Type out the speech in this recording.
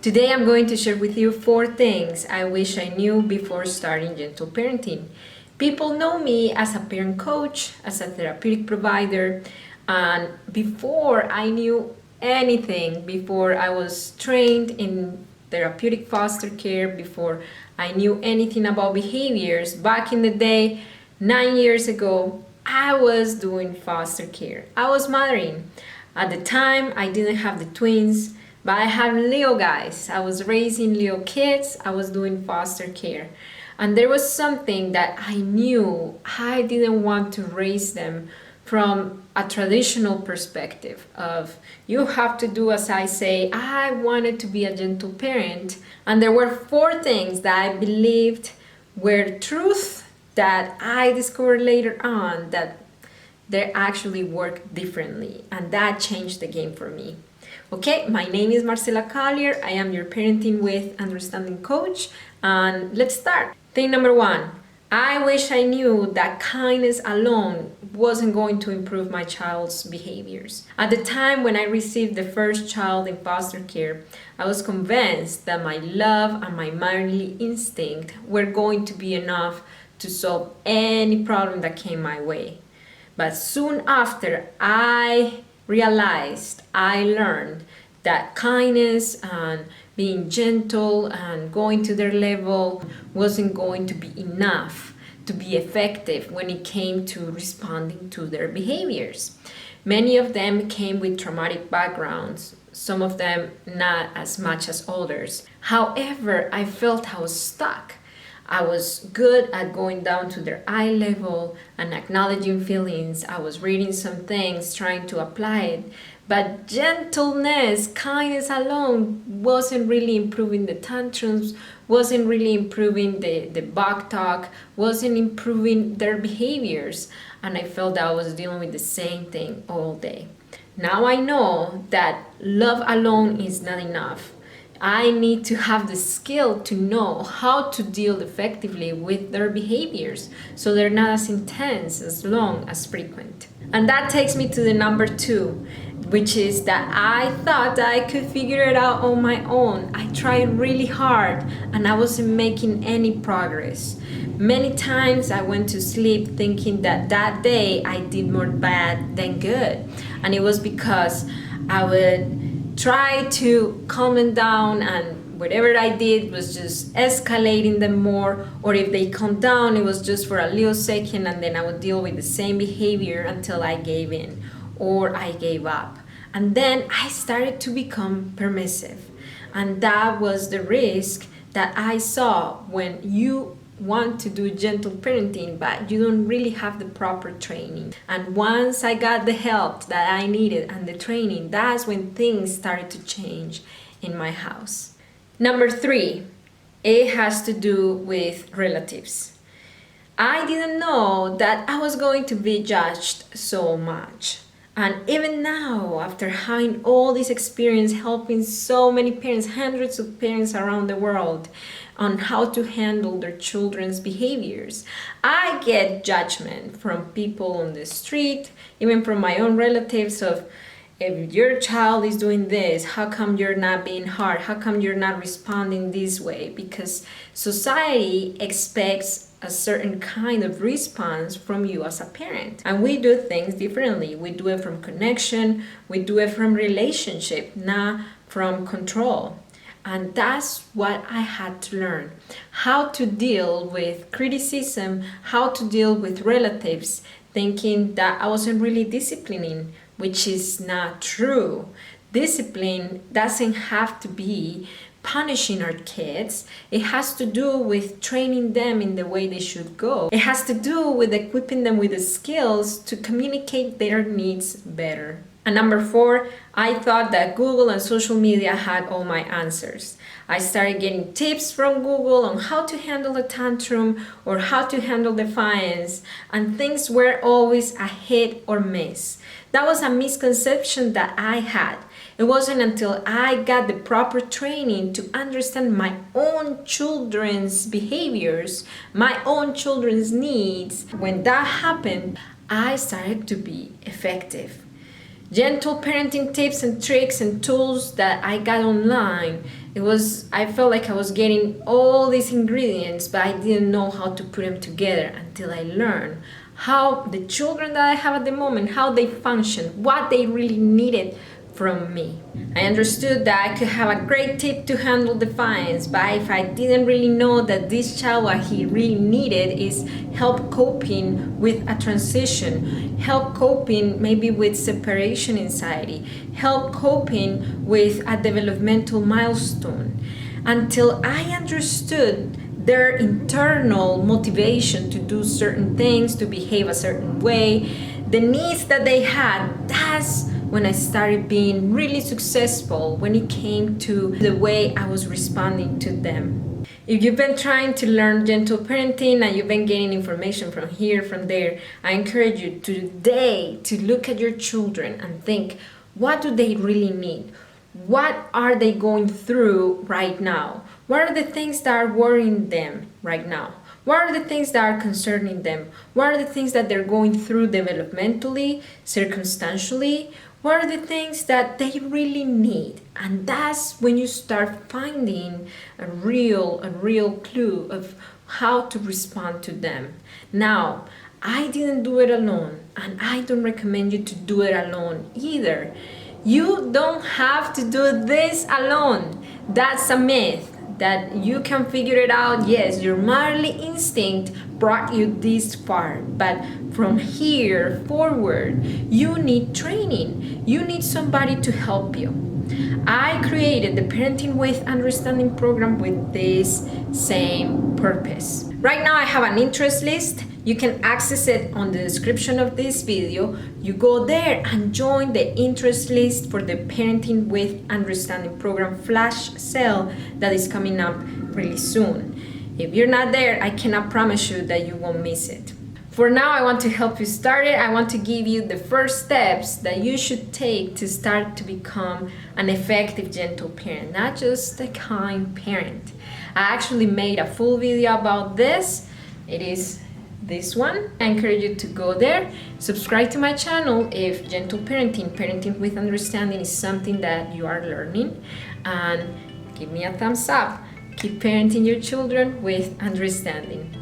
Today I'm going to share with you 4 things I wish I knew before starting gentle parenting. People know me as a parent coach, as a therapeutic provider, and before I knew anything, before I was trained in therapeutic foster care, before I knew anything about behaviors, back in the day, 9 years ago, I was doing foster care. I was mothering. At the time, I didn't have the twins, but I had Leo guys. I was raising Leo kids. I was doing foster care. And there was something that I knew I didn't want to raise them from a traditional perspective of you have to do as I say. I wanted to be a gentle parent. And there were 4 things that I believed were truth that I discovered later on that they actually work differently, and that changed the game for me. Okay, my name is Marcela Collier. I am your Parenting with Understanding coach, and let's start. Thing number 1, I wish I knew that kindness alone wasn't going to improve my child's behaviors. At the time when I received the first child in foster care, I was convinced that my love and my motherly instinct were going to be enough to solve any problem that came my way. But soon after, I realized, I learned that kindness and being gentle and going to their level wasn't going to be enough to be effective when it came to responding to their behaviors. Many of them came with traumatic backgrounds, some of them not as much as others. However, I felt I was stuck. I was good at going down to their eye level and acknowledging feelings. I was reading some things, trying to apply it. But gentleness, kindness alone wasn't really improving the tantrums, wasn't really improving the back talk, wasn't improving their behaviors. And I felt that I was dealing with the same thing all day. Now I know that love alone is not enough. I need to have the skill to know how to deal effectively with their behaviors so they're not as intense, as long, as frequent. And that takes me to the number 2, which is that I thought that I could figure it out on my own. I tried really hard and I wasn't making any progress. Many times I went to sleep thinking that that day I did more bad than good. And it was because I would try to calm them down, and whatever I did was just escalating them more, or if they calmed down, it was just for a little second, and then I would deal with the same behavior until I gave in or I gave up. And then I started to become permissive, and that was the risk that I saw when you want to do gentle parenting, but you don't really have the proper training. And once I got the help that I needed and the training, that's when things started to change in my house. Number 3, it has to do with relatives. I didn't know that I was going to be judged so much. And even now, after having all this experience helping so many parents, hundreds of parents around the world, on how to handle their children's behaviors, I get judgment from people on the street, even from my own relatives of, if your child is doing this, how come you're not being hard? How come you're not responding this way? Because society expects a certain kind of response from you as a parent. And we do things differently. We do it from connection, we do it from relationship, not from control. And that's what I had to learn. How to deal with criticism, how to deal with relatives, thinking that I wasn't really disciplining, which is not true. Discipline doesn't have to be punishing our kids. It has to do with training them in the way they should go. It has to do with equipping them with the skills to communicate their needs better. And number 4, I thought that Google and social media had all my answers. I started getting tips from Google on how to handle a tantrum or how to handle defiance, and things were always a hit or miss. That was a misconception that I had. It wasn't until I got the proper training to understand my own children's behaviors, my own children's needs. When that happened, I started to be effective. Gentle parenting tips and tricks and tools that I got online I felt like I was getting all these ingredients, but I didn't know how to put them together until I learned how the children that I have at the moment, how they function, what they really needed from me. I understood that I could have a great tip to handle defiance, but if I didn't really know that this child, what he really needed is help coping with a transition, help coping maybe with separation anxiety, help coping with a developmental milestone. Until I understood their internal motivation to do certain things, to behave a certain way, the needs that they had, that's when I started being really successful when it came to the way I was responding to them. If you've been trying to learn gentle parenting and you've been getting information from here, from there, I encourage you today to look at your children and think, what do they really need? What are they going through right now? What are the things that are worrying them right now? What are the things that are concerning them? What are the things that they're going through developmentally, circumstantially? What are the things that they really need? And that's when you start finding a real clue of how to respond to them. Now, I didn't do it alone, and I don't recommend you to do it alone either. You don't have to do this alone. That's a myth that you can figure it out. Yes, your motherly instinct brought you this far, but from here forward, you need training. You need somebody to help you. I created the Parenting with Understanding program with this same purpose. Right now I have an interest list. You can access it on the description of this video. You go there and join the interest list for the Parenting with Understanding program flash sale that is coming up really soon. If you're not there, I cannot promise you that you won't miss it. For now, I want to help you start it. I want to give you the first steps that you should take to start to become an effective gentle parent, not just a kind parent. I actually made a full video about this. It is this one. I encourage you to go there, subscribe to my channel if gentle parenting, parenting with understanding is something that you are learning, and give me a thumbs up. Keep parenting your children with understanding.